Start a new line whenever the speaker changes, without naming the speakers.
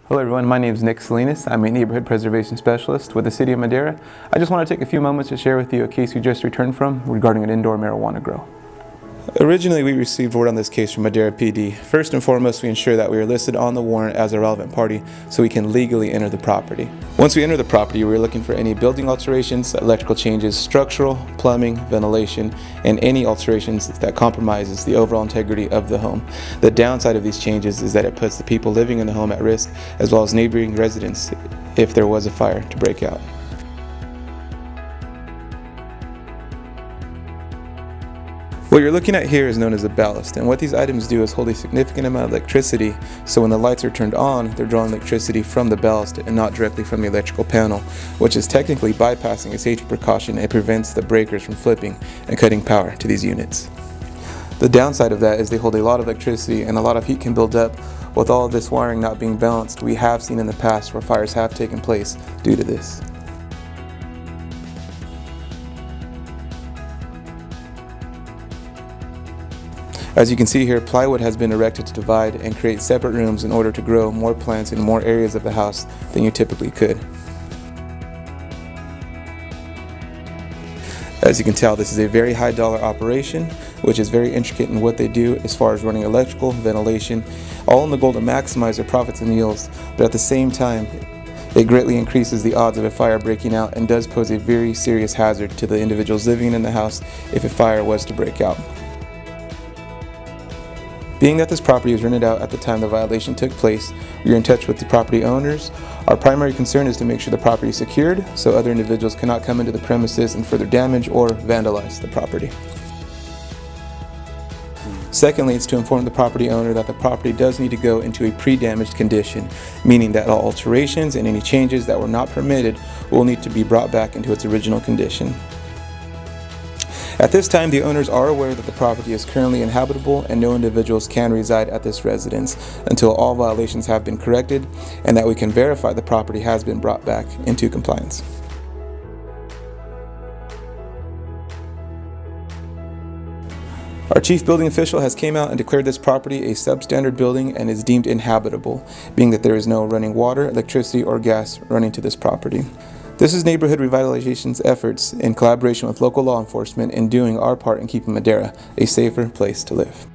Hello everyone, my name is Nick Salinas. I'm a neighborhood preservation specialist with the City of Madera. I just want to take a few moments to share with you a case we just returned from regarding an indoor marijuana grow. Originally, we received word on this case from Madera PD. First and foremost, we ensure that we are listed on the warrant as a relevant party so we can legally enter the property. Once we enter the property, we are looking for any building alterations, electrical changes, structural, plumbing, ventilation, and any alterations that compromises the overall integrity of the home. The downside of these changes is that it puts the people living in the home at risk, as well as neighboring residents if there was a fire to break out. What you're looking at here is known as a ballast, and what these items do is hold a significant amount of electricity, so when the lights are turned on, they're drawing electricity from the ballast and not directly from the electrical panel, which is technically bypassing a safety precaution and prevents the breakers from flipping and cutting power to these units. The downside of that is they hold a lot of electricity and a lot of heat can build up. With all of this wiring not being balanced, we have seen in the past where fires have taken place due to this. As you can see here, plywood has been erected to divide and create separate rooms in order to grow more plants in more areas of the house than you typically could. As you can tell, this is a very high dollar operation, which is very intricate in what they do as far as running electrical, ventilation, all in the goal to maximize their profits and yields, but at the same time, it greatly increases the odds of a fire breaking out and does pose a very serious hazard to the individuals living in the house if a fire was to break out. Being that this property was rented out at the time the violation took place, we are in touch with the property owners. Our primary concern is to make sure the property is secured so other individuals cannot come into the premises and further damage or vandalize the property. Secondly, it's to inform the property owner that the property does need to go into a pre-damaged condition, meaning that all alterations and any changes that were not permitted will need to be brought back into its original condition. At this time, the owners are aware that the property is currently inhabitable and no individuals can reside at this residence until all violations have been corrected and that we can verify the property has been brought back into compliance. Our chief building official has came out and declared this property a substandard building and is deemed inhabitable, being that there is no running water, electricity, or gas running to this property. This is Neighborhood Revitalization's efforts in collaboration with local law enforcement in doing our part in keeping Madera a safer place to live.